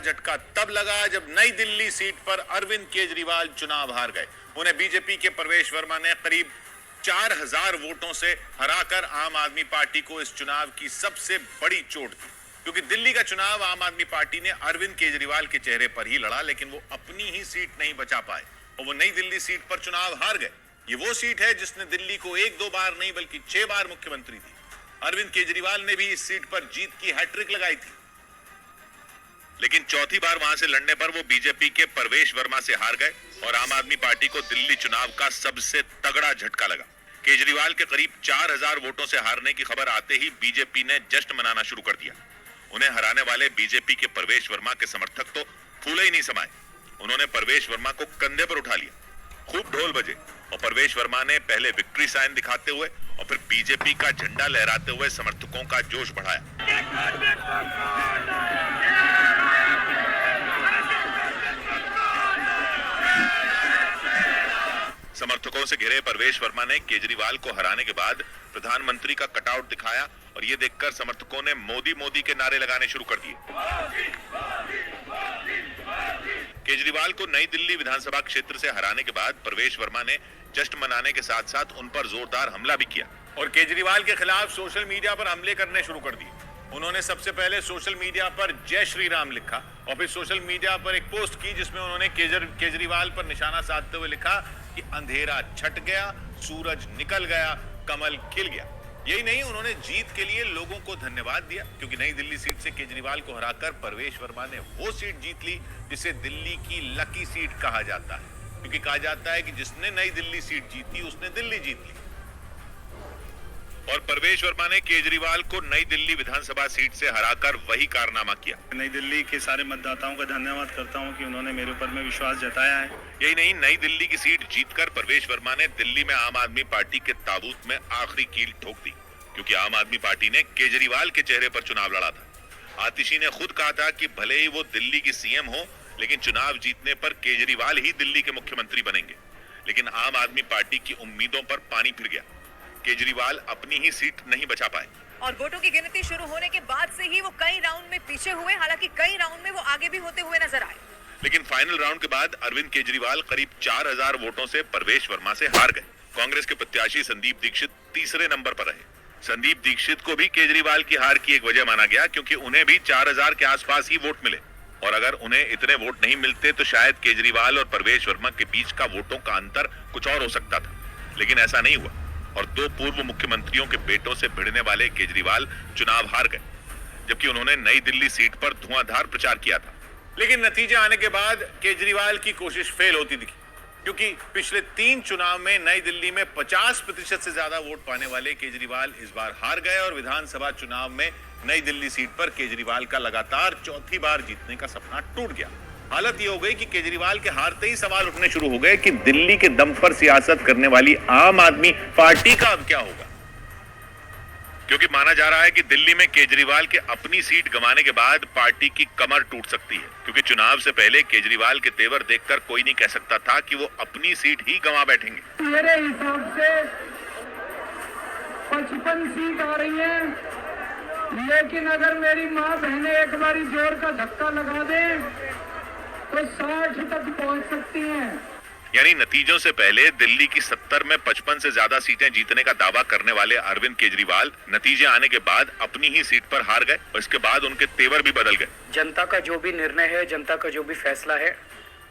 झटका तब लगा जब नई दिल्ली सीट पर अरविंद केजरीवाल चुनाव हार गए। उन्हें बीजेपी के प्रवेश वर्मा ने करीब 4000 वोटों से हराकर आम आदमी पार्टी को इस चुनाव की सबसे बड़ी चोट दी। क्योंकि दिल्ली का चुनाव आम आदमी पार्टी ने अरविंद केजरीवाल के चेहरे पर ही लड़ा, लेकिन वो अपनी ही सीट नहीं बचा पाए और वो नई दिल्ली सीट पर चुनाव हार गए। ये वो सीट है जिसने दिल्ली को 1-2 बार नहीं बल्कि 6 बार मुख्यमंत्री दी। अरविंद केजरीवाल ने भी इस सीट पर जीत की हैट्रिक लगाई थी, लेकिन चौथी बार वहां से लड़ने पर वो बीजेपी के प्रवेश वर्मा से हार गए और आम आदमी पार्टी को दिल्ली चुनाव का सबसे तगड़ा झटका लगा। केजरीवाल के करीब 4000 वोटों से हारने की खबर आते ही बीजेपी ने जश्न मनाना शुरू कर दिया। उन्हें हराने वाले बीजेपी के प्रवेश वर्मा के समर्थक तो फूले ही नहीं समाये। उन्होंने प्रवेश वर्मा को कंधे पर उठा लिया, खूब ढोल बजे और प्रवेश वर्मा ने पहले विक्ट्री साइन दिखाते हुए और फिर बीजेपी का झंडा लहराते हुए समर्थकों का जोश बढ़ाया। समर्थकों से घिरे प्रवेश वर्मा ने केजरीवाल को हराने के बाद प्रधानमंत्री का कटआउट दिखाया और ये देखकर समर्थकों ने मोदी मोदी के नारे लगाने शुरू कर दिए। केजरीवाल को नई दिल्ली विधानसभा क्षेत्र से हराने के बाद प्रवेश वर्मा ने जश्न मनाने के साथ साथ उन पर जोरदार हमला भी किया और केजरीवाल के खिलाफ सोशल मीडिया पर हमले करने शुरू कर दिए। उन्होंने सबसे पहले सोशल मीडिया पर जय श्री राम लिखा और फिर सोशल मीडिया पर एक पोस्ट की जिसमें उन्होंने केजरीवाल पर निशाना साधते हुए लिखा कि अंधेरा छट गया, सूरज निकल गया, कमल खिल गया। यही नहीं, उन्होंने जीत के लिए लोगों को धन्यवाद दिया क्योंकि नई दिल्ली सीट से केजरीवाल को हराकर प्रवेश वर्मा ने वो सीट जीत ली जिसे दिल्ली की लकी सीट कहा जाता है, क्योंकि कहा जाता है कि जिसने नई दिल्ली सीट जीती उसने दिल्ली जीत ली। और प्रवेश वर्मा ने केजरीवाल को नई दिल्ली विधानसभा सीट से हराकर वही कारनामा किया। नई दिल्ली के सारे मतदाताओं का धन्यवाद करता हूं कि उन्होंने मेरे ऊपर में विश्वास जताया है। यही नहीं, नई दिल्ली की सीट जीतकर प्रवेश वर्मा ने दिल्ली में आम आदमी पार्टी के ताबूत में आखिरी कील ठोक दी, क्योंकि आम आदमी पार्टी ने केजरीवाल के चेहरे पर चुनाव लड़ा था। आतिशी ने खुद कहा था कि भले ही वो दिल्ली की सीएम हो, लेकिन चुनाव जीतने पर केजरीवाल ही दिल्ली के मुख्यमंत्री बनेंगे। लेकिन आम आदमी पार्टी की उम्मीदों पर पानी फिर गया। केजरीवाल अपनी ही सीट नहीं बचा पाए और वोटों की गिनती शुरू होने के बाद से ही वो कई राउंड में पीछे हुए। हालांकि कई राउंड में वो आगे भी होते हुए नजर आए, लेकिन फाइनल राउंड के बाद अरविंद केजरीवाल करीब 4000 वोटों से प्रवेश वर्मा से हार गए। कांग्रेस के प्रत्याशी संदीप दीक्षित तीसरे नंबर पर रहे। संदीप दीक्षित को भी केजरीवाल की हार की एक वजह माना गया, क्योंकि उन्हें भी 4000 के आसपास ही वोट मिले और अगर उन्हें इतने वोट नहीं मिलते तो शायद केजरीवाल और प्रवेश वर्मा के बीच का वोटों का अंतर कुछ और हो सकता था। लेकिन ऐसा नहीं हुआ और 2 पूर्व मुख्यमंत्रियों के बेटों से भिड़ने वाले केजरीवाल चुनाव हार गए, जबकि उन्होंने नई दिल्ली सीट पर धुआंधार प्रचार किया था। लेकिन नतीजे आने के बाद केजरीवाल की कोशिश फेल होती दिखी, क्योंकि पिछले 3 चुनाव में नई दिल्ली में 50% से ज्यादा वोट पाने वाले केजरीवाल इस बार हार गए और विधानसभा चुनाव में नई दिल्ली सीट पर केजरीवाल का लगातार चौथी बार जीतने का सपना टूट गया। हालत ये हो गई कि केजरीवाल के हारते ही सवाल उठने शुरू हो गए कि दिल्ली के दम पर सियासत करने वाली आम आदमी पार्टी का अब क्या होगा, क्योंकि माना जा रहा है कि दिल्ली में केजरीवाल के अपनी सीट गंवाने के बाद पार्टी की कमर टूट सकती है, क्योंकि चुनाव से पहले केजरीवाल के तेवर देखकर कोई नहीं कह सकता था कि वो अपनी सीट ही गंवा बैठेंगे। मेरे हिसाब से 55 सीट आ रही है, लेकिन अगर मेरी माँ बहनें एक बारी जोर का धक्का लगा दें तो 60 तक पहुंच सकती हैं। यानी नतीजों से पहले दिल्ली की 70 में 55 से ज्यादा सीटें जीतने का दावा करने वाले अरविंद केजरीवाल नतीजे आने के बाद अपनी ही सीट पर हार गए और इसके बाद उनके तेवर भी बदल गए। जनता का जो भी निर्णय है, जनता का जो भी फैसला है,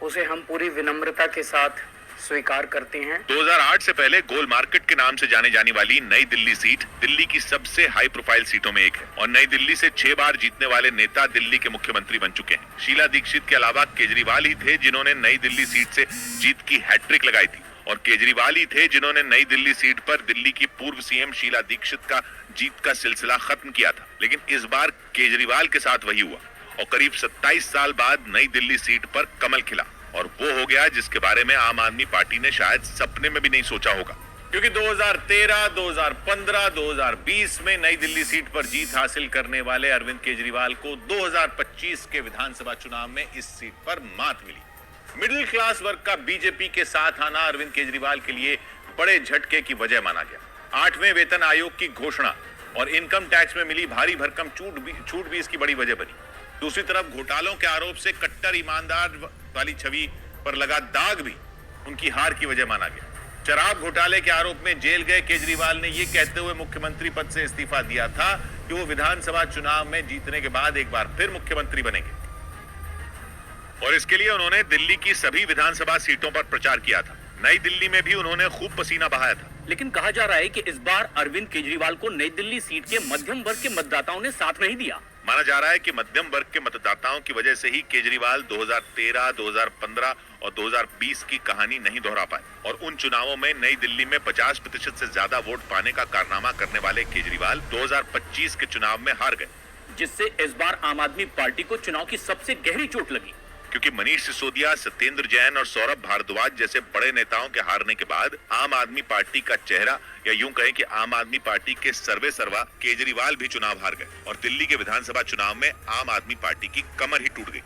उसे हम पूरी विनम्रता के साथ स्वीकार करते हैं। 2008 से पहले गोल मार्केट के नाम से जाने जाने वाली नई दिल्ली सीट दिल्ली की सबसे हाई प्रोफाइल सीटों में एक है और नई दिल्ली से 6 बार जीतने वाले नेता दिल्ली के मुख्यमंत्री बन चुके हैं। शीला दीक्षित के अलावा केजरीवाल ही थे जिन्होंने नई दिल्ली सीट से जीत की हैट्रिक लगाई थी और केजरीवाल ही थे जिन्होंने नई दिल्ली सीट पर दिल्ली की पूर्व सीएम शीला दीक्षित का जीत का सिलसिला खत्म किया था। लेकिन इस बार केजरीवाल के साथ वही हुआ और करीब 27 साल बाद नई दिल्ली सीट पर कमल खिला और वो हो गया जिसके बारे में आम आदमी पार्टी ने शायद सपने में भी नहीं सोचा होगा, क्योंकि 2013, 2015, 2020 में नई दिल्ली सीट पर जीत हासिल करने वाले अरविंद केजरीवाल को 2025 के विधानसभा चुनाव में इस सीट पर मात मिली। मिडिल क्लास वर्ग का बीजेपी के साथ आना अरविंद केजरीवाल के लिए बड़े झटके की वजह माना गया। 8वें वेतन आयोग की घोषणा और इनकम टैक्स में मिली भारी भरकम छूट भी इसकी बड़ी वजह बनी। दूसरी तरफ घोटालों के आरोप से कट्टर ईमानदार वाली छवि पर लगा दाग भी उनकी हार की वजह माना गया। शराब घोटाले के आरोप में जेल गए केजरीवाल ने यह कहते हुए मुख्यमंत्री पद से इस्तीफा दिया था कि वो विधानसभा चुनाव में जीतने के बाद एक बार फिर मुख्यमंत्री बनेंगे और इसके लिए उन्होंने दिल्ली की सभी विधानसभा सीटों पर प्रचार किया था। नई दिल्ली में भी उन्होंने खूब पसीना बहाया था। लेकिन कहा जा रहा है कि इस बार अरविंद केजरीवाल को नई दिल्ली सीट के मध्यम वर्ग के मतदाताओं ने साथ नहीं दिया। माना जा रहा है कि मध्यम वर्ग के मतदाताओं की वजह से ही केजरीवाल 2013, 2015 और 2020 की कहानी नहीं दोहरा पाए और उन चुनावों में नई दिल्ली में 50% से ज्यादा वोट पाने का कारनामा करने वाले केजरीवाल 2025 के चुनाव में हार गए, जिससे इस बार आम आदमी पार्टी को चुनाव की सबसे गहरी चोट लगी। क्योंकि मनीष सिसोदिया, सत्येंद्र जैन और सौरभ भारद्वाज जैसे बड़े नेताओं के हारने के बाद आम आदमी पार्टी का चेहरा, या यूं कहें कि आम आदमी पार्टी के सर्वे सर्वा केजरीवाल भी चुनाव हार गए और दिल्ली के विधानसभा चुनाव में आम आदमी पार्टी की कमर ही टूट गई।